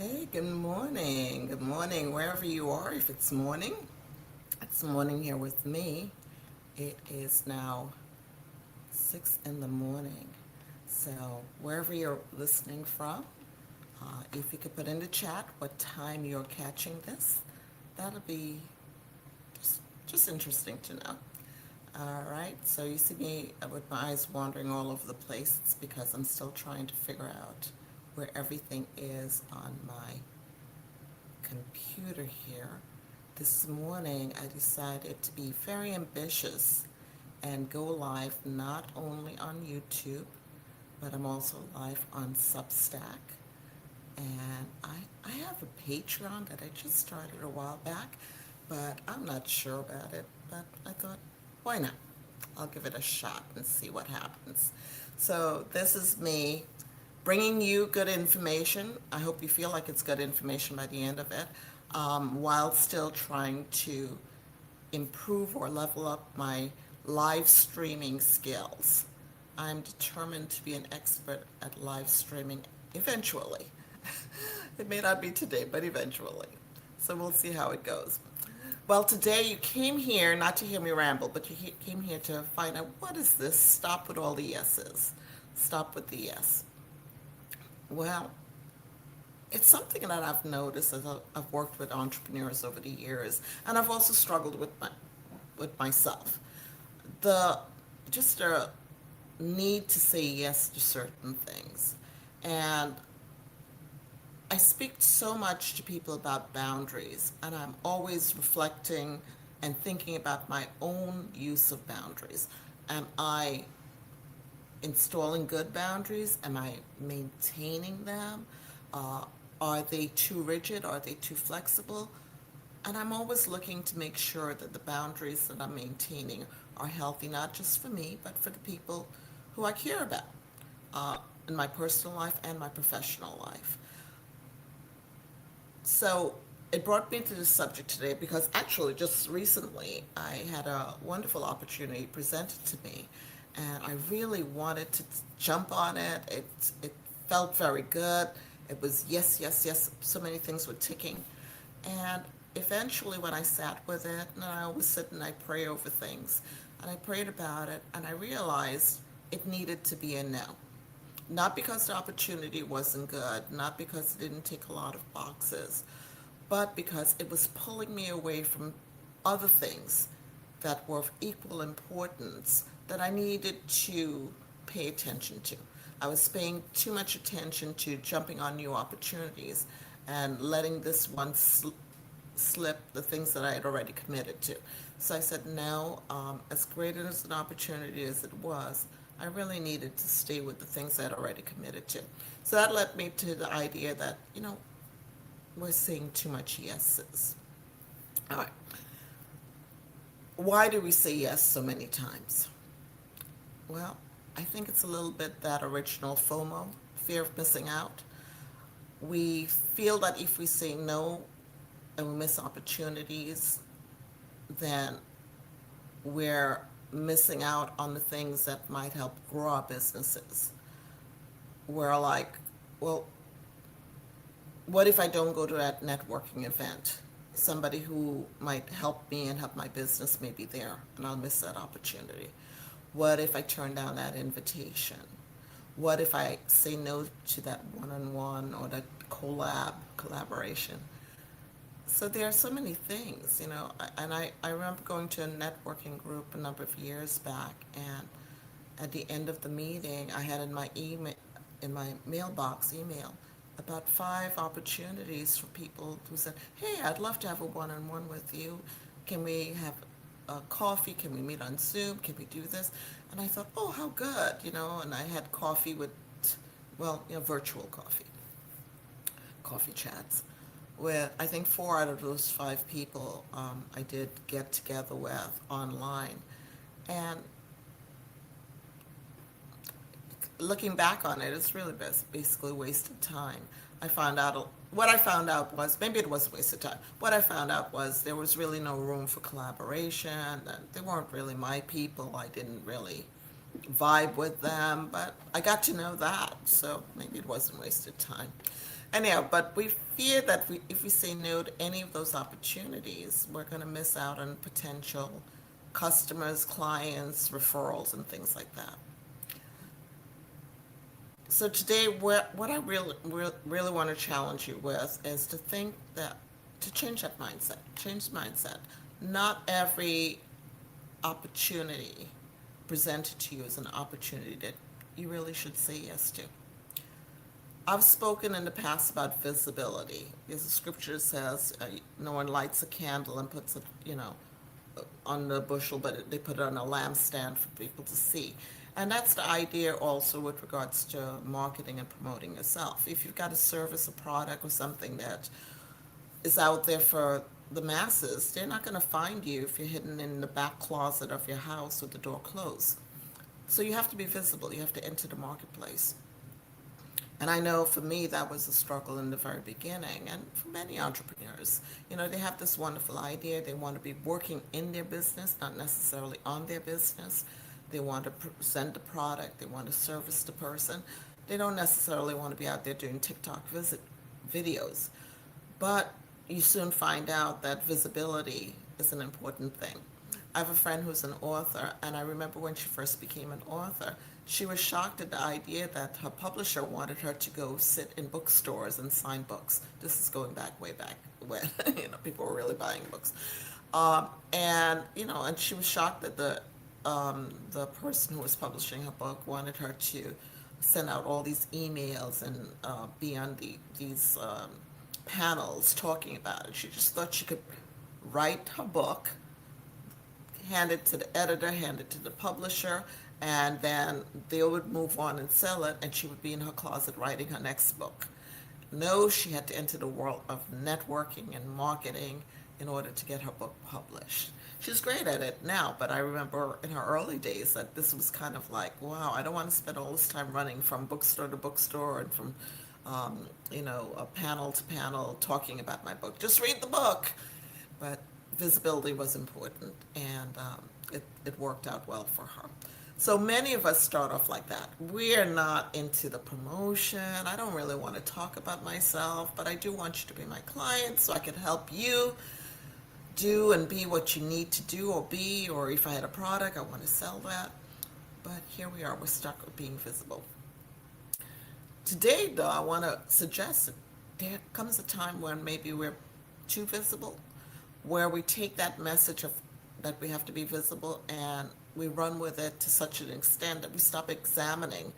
Hey, good morning. Good morning, wherever you are. If it's morning here with me. It is now 6 in the morning. So, wherever you're listening from, if you could put in the chat what time you're catching this, that'll be just interesting to know. All right, so you see me with my eyes wandering all over the place. It's because I'm still trying to figure out where everything is on my computer here. This morning I decided to be very ambitious and go live not only on YouTube, but I'm also live on Substack. And I have a Patreon that I just started a while back, but I'm not sure about it. But I thought, why not? I'll give it a shot and see what happens. So this is me bringing you good information. I hope you feel like it's good information by the end of it, while still trying to improve or level up my live streaming skills. I'm determined to be an expert at live streaming eventually. It may not be today, but eventually. So we'll see how it goes. Well, today you came here not to hear me ramble, but you came here to find out what is this? Stop with all the yeses. Stop with the yes. Well, it's something that I've noticed as I've worked with entrepreneurs over the years, and I've also struggled with myself. The just a need to say yes to certain things, and I speak so much to people about boundaries, and I'm always reflecting and thinking about my own use of boundaries. Am I installing good boundaries? Am I maintaining them? Uh, are they too rigid? Are they too flexible? And I'm always looking to make sure that the boundaries that I'm maintaining are healthy, not just for me, but for the people who I care about uh, in my personal life and my professional life. So it brought me to this subject today because actually just recently I had a wonderful opportunity presented to me, and I really wanted to jump on it. It felt very good. It was yes, yes, yes. So many things were ticking. And eventually when I sat with it, and I always sit and I pray over things, and I prayed about it, and I realized it needed to be a no. Not because the opportunity wasn't good, not because it didn't tick a lot of boxes, but because it was pulling me away from other things that were of equal importance that I needed to pay attention to. I was paying too much attention to jumping on new opportunities and letting this one slip the things that I had already committed to. So I said, no, as great as an opportunity as it was, I really needed to stay with the things I had already committed to. So that led me to the idea that, we're saying too much yeses. All right. Why do we say yes so many times? Well, I think it's a little bit that original FOMO, fear of missing out. We feel that if we say no and we miss opportunities, then we're missing out on the things that might help grow our businesses. We're like, well, what if I don't go to that networking event? Somebody who might help me and help my business may be there, and I'll miss that opportunity. What if I turn down that invitation? What if I say no to that one-on-one or that collaboration? So there are so many things, and I remember going to a networking group a number of years back, and at the end of the meeting, I had in my mailbox email, about 5 opportunities for people who said, hey, I'd love to have a one-on-one with you. Can we have a coffee? Can we meet on Zoom? Can we do this? And I thought, oh, how good, and I had coffee with, well, virtual coffee chats with, I think 4 out of those 5 people I did get together with online. And looking back on it, it's really basically wasted time. What I found out was, maybe it was a waste of time. What I found out was there was really no room for collaboration, and they weren't really my people. I didn't really vibe with them, but I got to know that, so maybe it wasn't wasted time. Anyhow, but we fear that if we say no to any of those opportunities, we're going to miss out on potential customers, clients, referrals, and things like that. So today, what I really want to challenge you with is to think that, to change that mindset, change the mindset. Not every opportunity presented to you is an opportunity that you really should say yes to. I've spoken in the past about visibility, because the scripture says no one lights a candle and puts it, on the bushel, but they put it on a lampstand for people to see. And that's the idea also with regards to marketing and promoting yourself. If you've got a service, a product, or something that is out there for the masses, they're not going to find you if you're hidden in the back closet of your house with the door closed. So you have to be visible. You have to enter the marketplace. And I know for me that was a struggle in the very beginning, and for many entrepreneurs. They have this wonderful idea. They want to be working in their business, not necessarily on their business. They want to present the product. They want to service the person. They don't necessarily want to be out there doing TikTok videos. But you soon find out that visibility is an important thing. I have a friend who's an author, and I remember when she first became an author, she was shocked at the idea that her publisher wanted her to go sit in bookstores and sign books. This is going back way back when people were really buying books, and she was shocked that the person who was publishing her book wanted her to send out all these emails and be on these panels talking about it. She just thought she could write her book, hand it to the editor, hand it to the publisher, and then they would move on and sell it, and she would be in her closet writing her next book. No, she had to enter the world of networking and marketing in order to get her book published. She's great at it now, but I remember in her early days that this was kind of like, wow, I don't want to spend all this time running from bookstore to bookstore and from, a panel to panel talking about my book. Just read the book. But visibility was important, and it worked out well for her. So many of us start off like that. We're not into the promotion. I don't really want to talk about myself, but I do want you to be my client so I can help you do and be what you need to do or be, or if I had a product, I want to sell that. But here we are, we're stuck with being visible. Today, though, I want to suggest that there comes a time when maybe we're too visible, where we take that message of that we have to be visible and we run with it to such an extent that we stop examining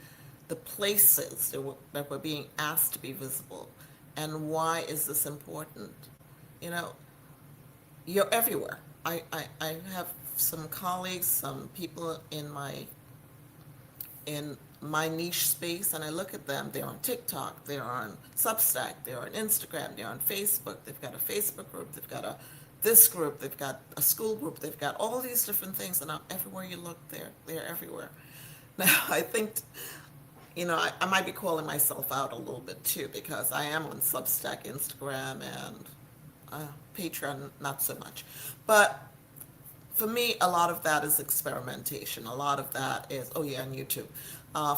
the places that we're being asked to be visible, and why is this important. You know, you're everywhere. I have some colleagues, some people in my niche space, and I look at them. They're on TikTok, they're on Substack, they're on Instagram, they're on Facebook. They've got a Facebook group, they've got this group, they've got a school group, they've got all these different things, and everywhere you look, they're everywhere. Now, I think, I might be calling myself out a little bit too, because I am on Substack, Instagram, and Patreon, not so much. But for me, a lot of that is experimentation. A lot of that is, oh yeah, on YouTube.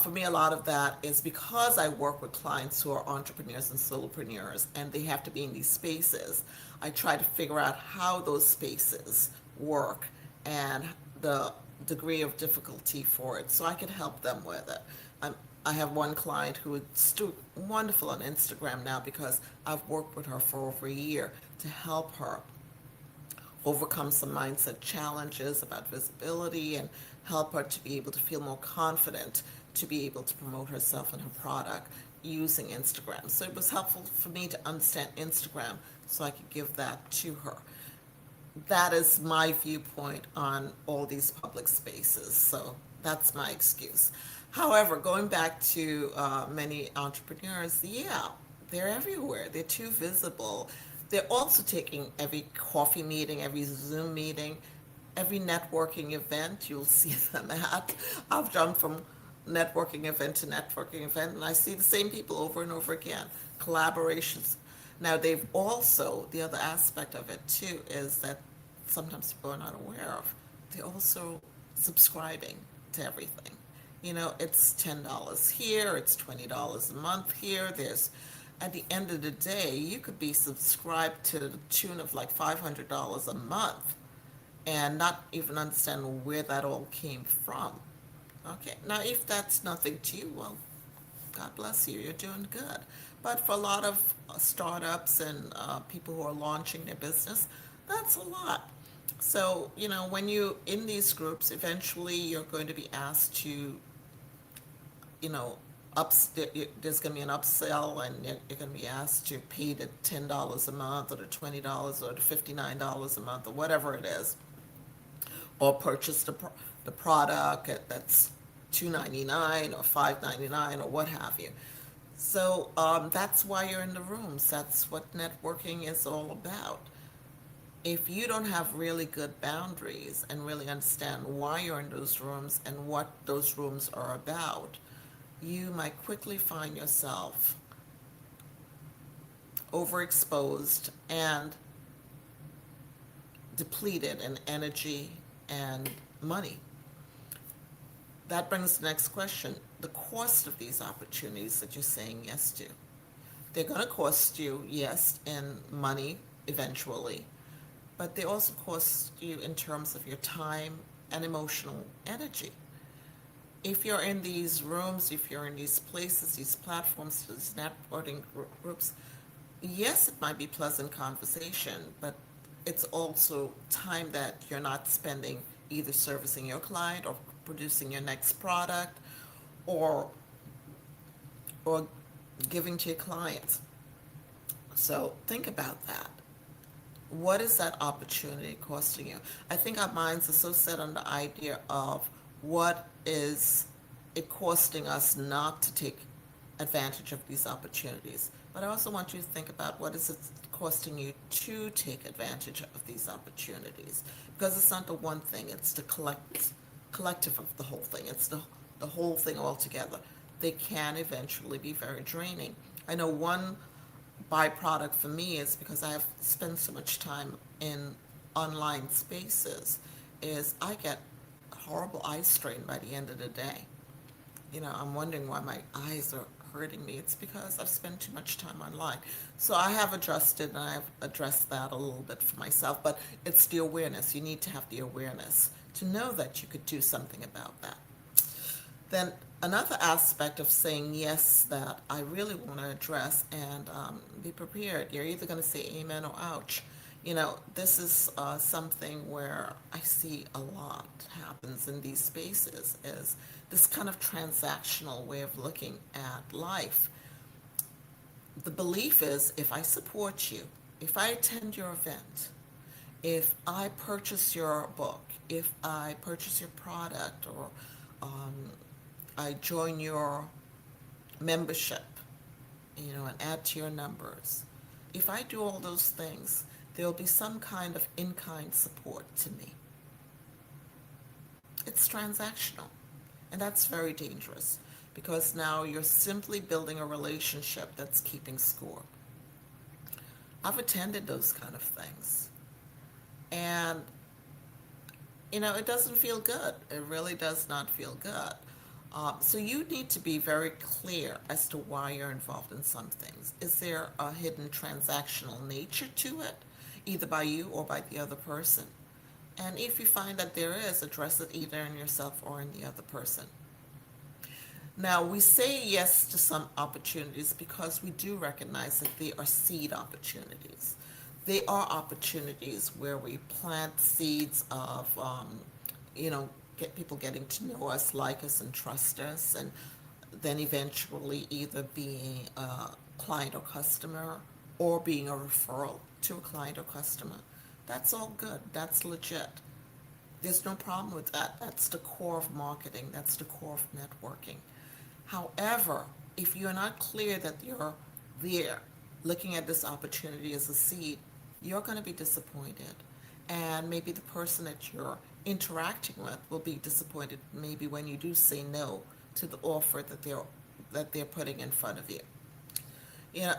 For me, a lot of that is because I work with clients who are entrepreneurs and solopreneurs, and they have to be in these spaces. I try to figure out how those spaces work and the degree of difficulty for it, so I can help them with it. I have one client who is wonderful on Instagram now because I've worked with her for over a year to help her overcome some mindset challenges about visibility and help her to be able to feel more confident to be able to promote herself and her product using Instagram. So it was helpful for me to understand Instagram so I could give that to her. That is my viewpoint on all these public spaces. So that's my excuse. However, going back to many entrepreneurs, yeah, they're everywhere. They're too visible. They're also taking every coffee meeting, every Zoom meeting, every networking event you'll see them at. I've jumped from networking event to networking event, and I see the same people over and over again. Collaborations. Now, they've also, the other aspect of it too, is that sometimes people are not aware of, they're also subscribing to everything. It's $10 here, it's $20 a month here. At the end of the day, you could be subscribed to the tune of like $500 a month and not even understand where that all came from. Okay, now if that's nothing to you, well, God bless you, you're doing good. But for a lot of startups and people who are launching their business, that's a lot. So, when you in these groups, eventually you're going to be asked to, you know, there's going to be an upsell, and you're going to be asked to pay the $10 a month or the $20 or the $59 a month or whatever it is, or purchase the product that's $2.99 or $5.99 or what have you. So that's why you're in the rooms. That's what networking is all about. If you don't have really good boundaries and really understand why you're in those rooms and what those rooms are about, you might quickly find yourself overexposed and depleted in energy and money. That brings the next question. The cost of these opportunities that you're saying yes to. They're going to cost you, yes, in money eventually, but they also cost you in terms of your time and emotional energy. If you're in these rooms, if you're in these places, these platforms, these networking groups, yes, it might be pleasant conversation, but it's also time that you're not spending either servicing your client or producing your next product or or giving to your clients. So think about that. What is that opportunity costing you? I think our minds are so set on the idea of what is it costing us not to take advantage of these opportunities. But I also want you to think about what is it costing you to take advantage of these opportunities. Because it's not the one thing, it's the collective of the whole thing. It's the whole thing altogether. They can eventually be very draining. I know one byproduct for me is because I have spent so much time in online spaces is I get horrible eye strain by the end of the day. I'm wondering why my eyes are hurting me. It's because I've spent too much time online. So I have adjusted and I've addressed that a little bit for myself, but it's the awareness. You need to have the awareness to know that you could do something about that. Then another aspect of saying yes that I really want to address and be prepared. You're either going to say amen or ouch. This is something where I see a lot happens in these spaces is this kind of transactional way of looking at life. The belief is if I support you, if I attend your event, if I purchase your book, if I purchase your product, or I join your membership, and add to your numbers. If I do all those things, there'll be some kind of in-kind support to me. It's transactional, and that's very dangerous because now you're simply building a relationship that's keeping score. I've attended those kind of things, and it doesn't feel good. It really does not feel good. So you need to be very clear as to why you're involved in some things. Is there a hidden transactional nature to it, either by you or by the other person? And if you find that there is, address it either in yourself or in the other person. Now, we say yes to some opportunities because we do recognize that they are seed opportunities. They are opportunities where we plant seeds of, get people getting to know us, like us, and trust us, and then eventually either being a client or customer or being a referral to a client or customer. That's all good. That's legit. There's no problem with that. That's the core of marketing. That's the core of networking. However, if you're not clear that you're there looking at this opportunity as a seed, you're going to be disappointed. And maybe the person that you're interacting with will be disappointed maybe when you do say no to the offer that they're putting in front of you. You know,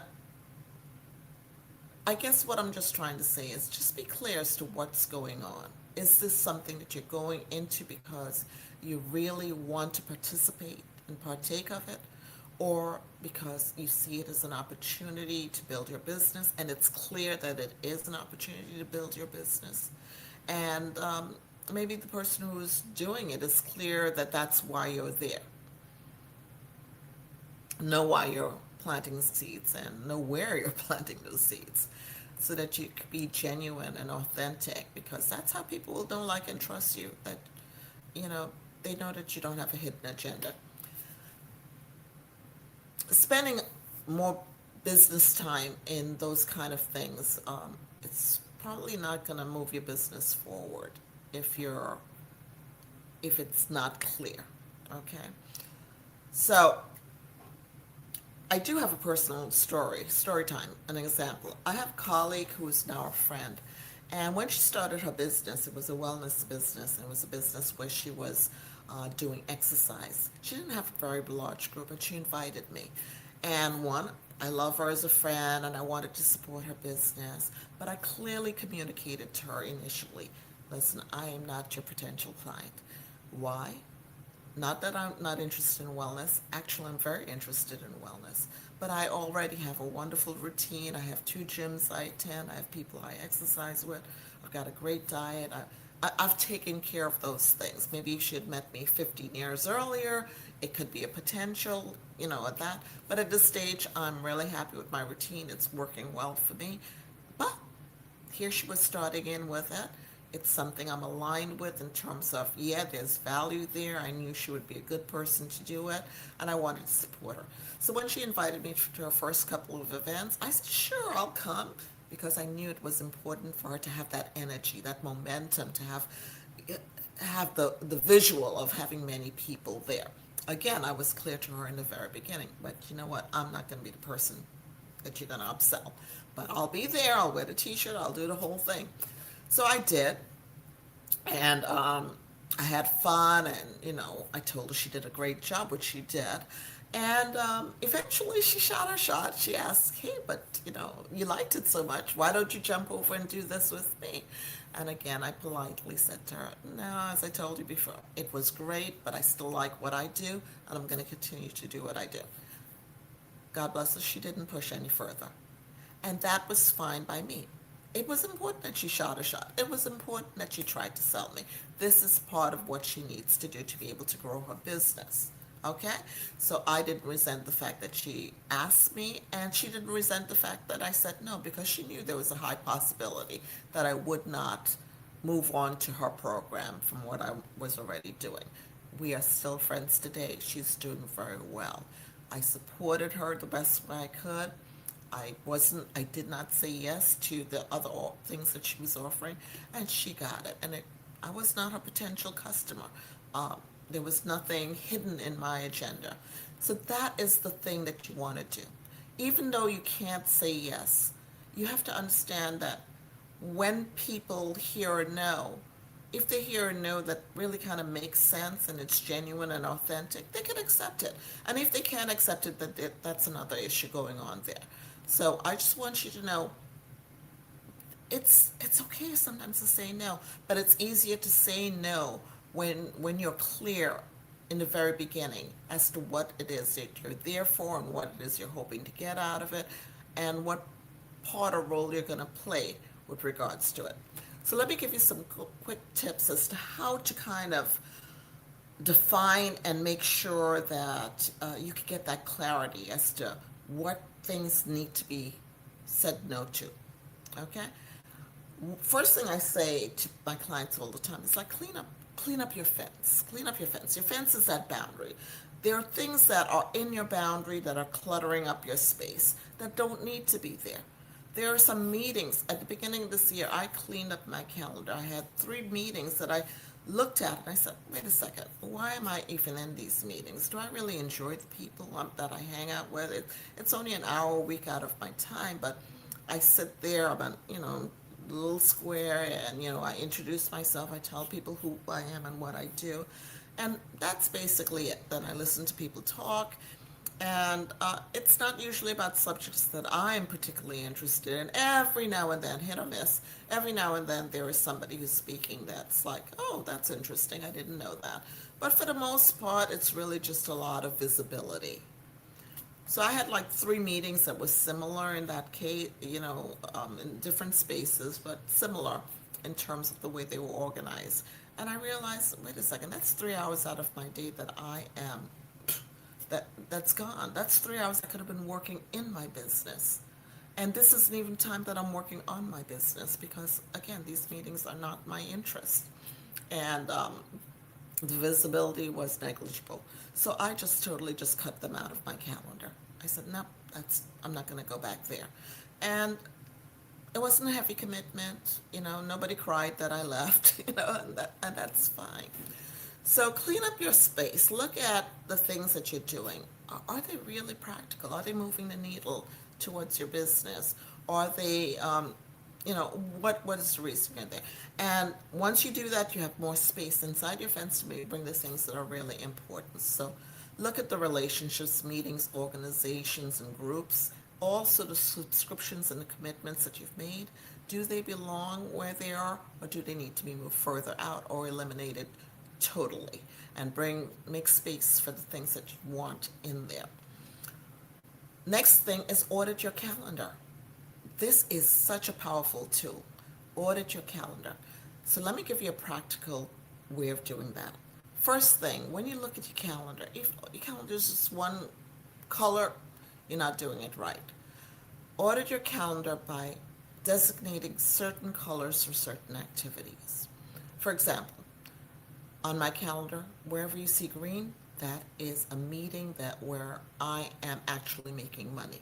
I guess what I'm just trying to say is just be clear as to what's going on. Is this something that you're going into because you really want to participate and partake of it, or because you see it as an opportunity to build your business and it's clear that it is an opportunity to build your business? And maybe the person who's doing it is clear that that's why you're there. Know why you're planting seeds and know where you're planting those seeds so that you can be genuine and authentic, because that's how people will know, like, and trust you, that, you know, they know that you don't have a hidden agenda. Spending more business time in those kind of things, it's probably not going to move your business forward if you're if it's not clear. Okay, so I do have a personal story time, an example. I have a colleague who is now a friend, and when she started her business, it was a wellness business, and it was a business where she was doing exercise. She didn't have a very large group, and she invited me. And one, I love her as a friend, and I wanted to support her business, but I clearly communicated to her initially, listen, I am not your potential client. Why? Not that I'm not interested in wellness. Actually, I'm very interested in wellness. But I already have a wonderful routine. I have 2 gyms I attend. I have people I exercise with. I've got a great diet. I've taken care of those things. Maybe if she had met me 15 years earlier, it could be a potential, at that. But at this stage, I'm really happy with my routine. It's working well for me. But here she was starting in with it. It's something I'm aligned with in terms of, yeah, there's value there. I knew she would be a good person to do it, and I wanted to support her. So when she invited me to her first couple of events, I said, sure, I'll come, because I knew it was important for her to have that energy, that momentum, to have the visual of having many people there. Again, I was clear to her in the very beginning, but you know what? I'm not going to be the person that you're going to upsell. But I'll be there. I'll wear the t-shirt. I'll do the whole thing. So I did, and I had fun, and I told her she did a great job, which she did. And eventually she shot her shot. She asked, hey, but you liked it so much. Why don't you jump over and do this with me? And again, I politely said to her, no, as I told you before, it was great, but I still like what I do, and I'm going to continue to do what I do. God bless her, she didn't push any further. And that was fine by me. It was important that she shot a shot. It was important that she tried to sell me. This is part of what she needs to do to be able to grow her business. Okay? So I didn't resent the fact that she asked me, and she didn't resent the fact that I said no, because she knew there was a high possibility that I would not move on to her program from what I was already doing. We are still friends today. She's doing very well. I supported her the best way I could. I did not say yes to the other things that she was offering, and she got it. And I was not her potential customer. There was nothing hidden in my agenda. So that is the thing that you want to do. Even though you can't say yes, you have to understand that when people hear a no, if they hear a no that really kind of makes sense and it's genuine and authentic, they can accept it. And if they can't accept it, then that's another issue going on there. So I just want you to know it's okay sometimes to say no, but it's easier to say no when you're clear in the very beginning as to what it is that you're there for and what it is you're hoping to get out of it, and what part or role you're going to play with regards to it. So let me give you some quick tips as to how to kind of define and make sure that you can get that clarity as to what things need to be said no to. Okay? First thing I say to my clients all the time is like, clean up your fence. Clean up your fence. Your fence is that boundary. There are things that are in your boundary that are cluttering up your space that don't need to be there. There are some meetings. At the beginning of this year, I cleaned up my calendar. I had 3 meetings that I looked at and I said, wait a second, why am I even in these meetings? Do I really enjoy the people that I hang out with? It's only an hour a week out of my time, but I sit there, I'm a little square, and I introduce myself, I tell people who I am and what I do, and that's basically it. Then I listen to people talk, And it's not usually about subjects that I'm particularly interested in. Every now and then, hit or miss, every now and then there is somebody who's speaking that's like, oh, that's interesting, I didn't know that. But for the most part, it's really just a lot of visibility. So I had like three meetings that was similar in that case, in different spaces, but similar in terms of the way they were organized. And I realized, wait a second, that's 3 hours out of my day that that's gone. That's 3 hours I could have been working in my business. And this isn't even time that I'm working on my business because, again, these meetings are not my interest. And the visibility was negligible. So I just totally just cut them out of my calendar. I said, no, I'm not going to go back there. And it wasn't a heavy commitment. Nobody cried that I left, and that's fine. So clean up your space. Look at the things that you're doing. Are they really practical? Are they moving the needle towards your business? Are they, what is the reason you're there? And once you do that, you have more space inside your fence to maybe bring the things that are really important. So look at the relationships, meetings, organizations, and groups. Also the subscriptions and the commitments that you've made. Do they belong where they are, or do they need to be moved further out or eliminated totally, and make space for the things that you want in there? Next thing is audit your calendar. This is such a powerful tool. Audit your calendar. So let me give you a practical way of doing that. First thing, when you look at your calendar, if your calendar is just one color, you're not doing it right. Audit your calendar by designating certain colors for certain activities. For example, on my calendar, wherever you see green, that is a meeting where I am actually making money.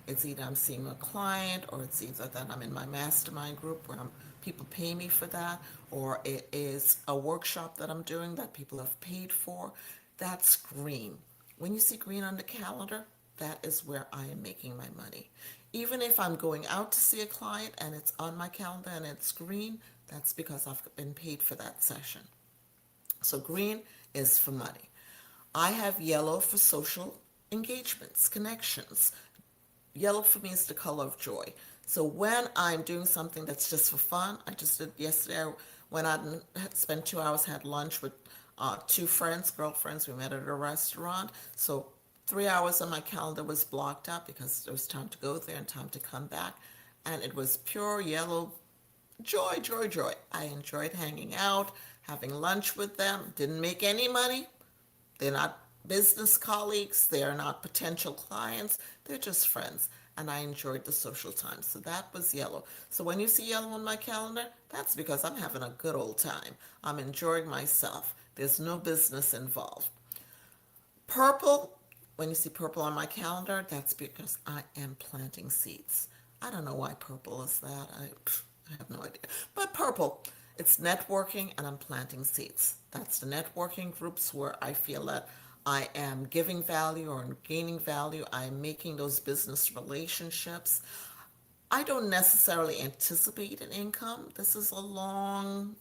It's either I'm seeing a client, or it's either that I'm in my mastermind group where people pay me for that, or it is a workshop that I'm doing that people have paid for. That's green. When you see green on the calendar, that is where I am making my money. Even if I'm going out to see a client and it's on my calendar and it's green, that's because I've been paid for that session. So green is for money. I have yellow for social engagements, connections. Yellow for me is the color of joy. So when I'm doing something that's just for fun, I just did yesterday, when I spent 2 hours, had lunch with two friends, girlfriends. We met at a restaurant. So 3 hours on my calendar was blocked out because there was time to go there and time to come back. And it was pure yellow joy, joy, joy. I enjoyed hanging out, having lunch with them. Didn't make any money. They're not business colleagues. They're not potential clients. They're just friends. And I enjoyed the social time. So that was yellow. So when you see yellow on my calendar, that's because I'm having a good old time. I'm enjoying myself. There's no business involved. Purple, when you see purple on my calendar, that's because I am planting seeds. I don't know why purple is that. I have no idea. But purple, it's networking, and I'm planting seeds. That's the networking groups where I feel that I am giving value or gaining value. I am making those business relationships. I don't necessarily anticipate an income. This is a long-term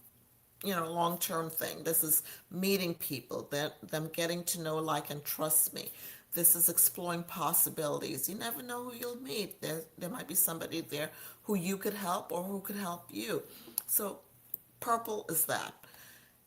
thing. This is meeting people, them getting to know, like, and trust me. This is exploring possibilities. You never know who you'll meet. There might be somebody there who you could help or who could help you. So purple is that.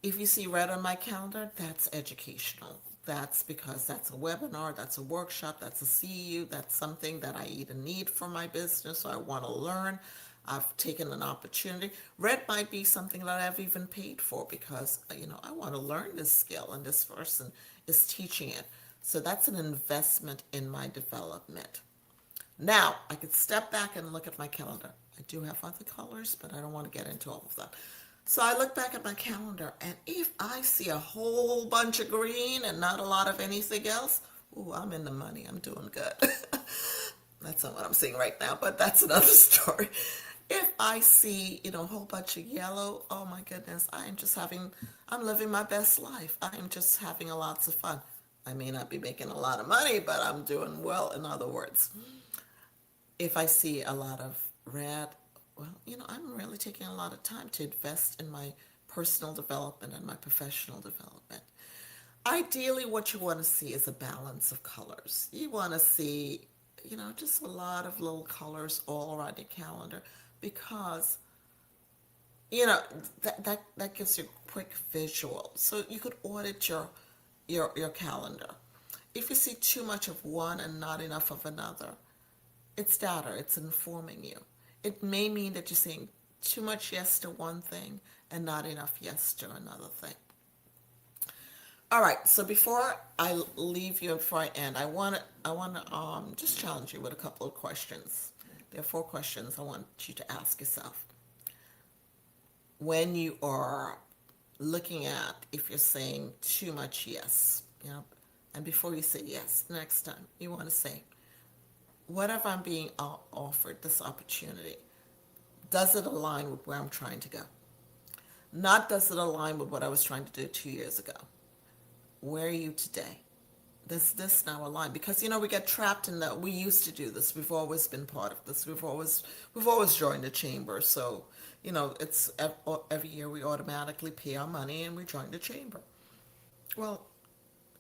If you see red on my calendar, that's educational. That's because that's a webinar, that's a workshop, that's a CEU, that's something that I either need for my business or I want to learn. I've taken an opportunity. Red might be something that I've even paid for because, I want to learn this skill and this person is teaching it. So that's an investment in my development. Now, I could step back and look at my calendar. I do have other colors, but I don't want to get into all of that. So I look back at my calendar, and if I see a whole bunch of green and not a lot of anything else, ooh, I'm in the money. I'm doing good. That's not what I'm seeing right now, but that's another story. If I see, a whole bunch of yellow, oh my goodness, I'm living my best life. I'm just having lots of fun. I may not be making a lot of money, but I'm doing well, in other words. If I see a lot of red, well, I'm really taking a lot of time to invest in my personal development and my professional development. Ideally, what you want to see is a balance of colors. You want to see, just a lot of little colors all around your calendar because, you know, that gives you a quick visual. So you could audit your calendar. If you see too much of one and not enough of another, it's data, it's informing you. It may mean that you're saying too much yes to one thing and not enough yes to another thing. All right, so before I leave you and before I end, I want to just challenge you with a couple of questions. There are 4 questions I want you to ask yourself. When you are looking at if you're saying too much yes, and before you say yes, next time you want to say, whatever I'm being offered, this opportunity, does it align with where I'm trying to go? Not does it align with what I was trying to do 2 years ago? Where are you today? Does this now align? Because we get trapped in that. We used to do this. We've always been part of this. We've always joined the chamber. So it's every year we automatically pay our money and we join the chamber. Well,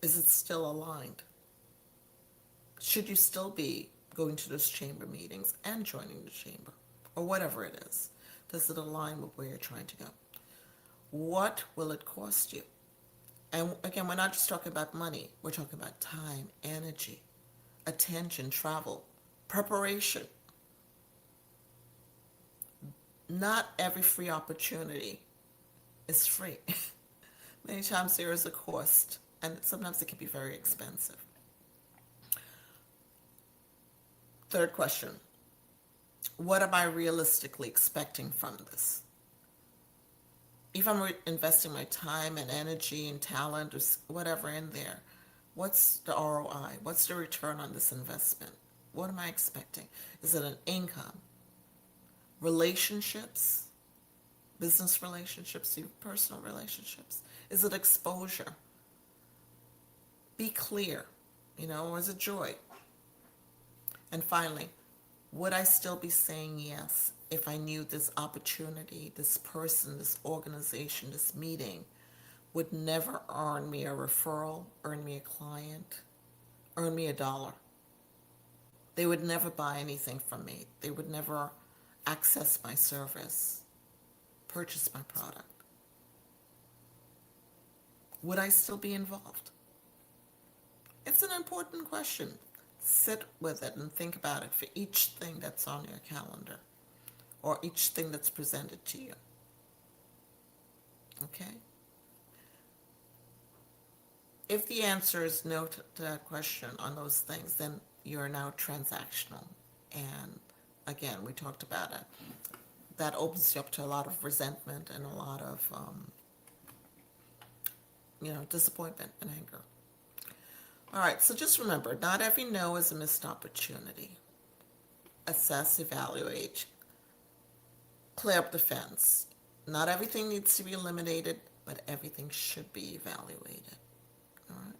is it still aligned? Should you still be going to those chamber meetings and joining the chamber, or whatever it is? Does it align with where you're trying to go? What will it cost you? And again, we're not just talking about money. We're talking about time, energy, attention, travel, preparation. Not every free opportunity is free. Many times there is a cost, and sometimes it can be very expensive. Third question, what am I realistically expecting from this? If I'm investing my time and energy and talent or whatever in there, what's the ROI? What's the return on this investment? What am I expecting? Is it an income? Relationships? Business relationships? Personal relationships? Is it exposure? Be clear, or is it joy? And finally, would I still be saying yes if I knew this opportunity, this person, this organization, this meeting would never earn me a referral, earn me a client, earn me $1? They would never buy anything from me. They would never access my service, purchase my product. Would I still be involved? It's an important question. Sit with it and think about it for each thing that's on your calendar or each thing that's presented to you. Okay? If the answer is no to that question on those things, then you're now transactional. And again, we talked about it. That opens you up to a lot of resentment and a lot of, disappointment and anger. All right, so just remember, not every no is a missed opportunity. Assess, evaluate, clear up the fence. Not everything needs to be eliminated, but everything should be evaluated. All right.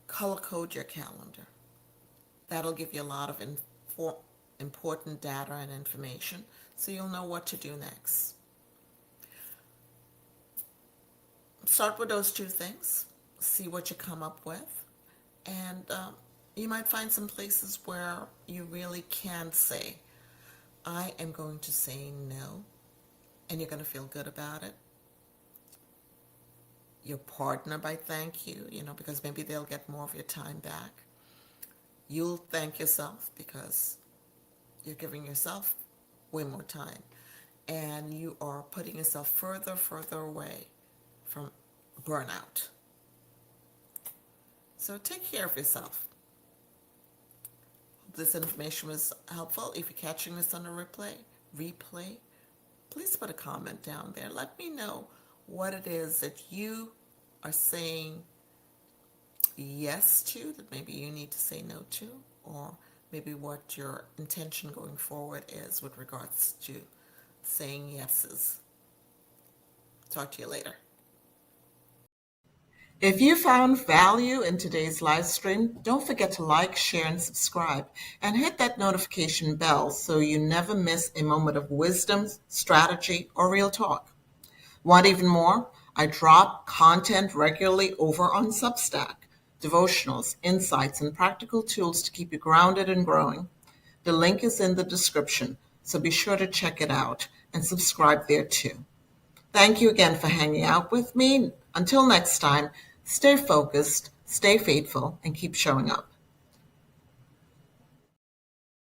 Color code your calendar. That'll give you a lot of important data and information, so you'll know what to do next. Start with those 2 things. See what you come up with, and you might find some places where you really can say, I am going to say no, and you're going to feel good about it. Your partner might thank you, because maybe they'll get more of your time back. You'll thank yourself because you're giving yourself way more time, and you are putting yourself further away from burnout. So take care of yourself. Hope this information was helpful. If you're catching this on a replay, please put a comment down there. Let me know what it is that you are saying yes to, that maybe you need to say no to, or maybe what your intention going forward is with regards to saying yeses. Talk to you later. If you found value in today's live stream, don't forget to like, share, and subscribe, and hit that notification bell so you never miss a moment of wisdom, strategy, or real talk. Want even more? I drop content regularly over on Substack, devotionals, insights, and practical tools to keep you grounded and growing. The link is in the description, so be sure to check it out and subscribe there too. Thank you again for hanging out with me. Until next time, stay focused, stay faithful, and keep showing up.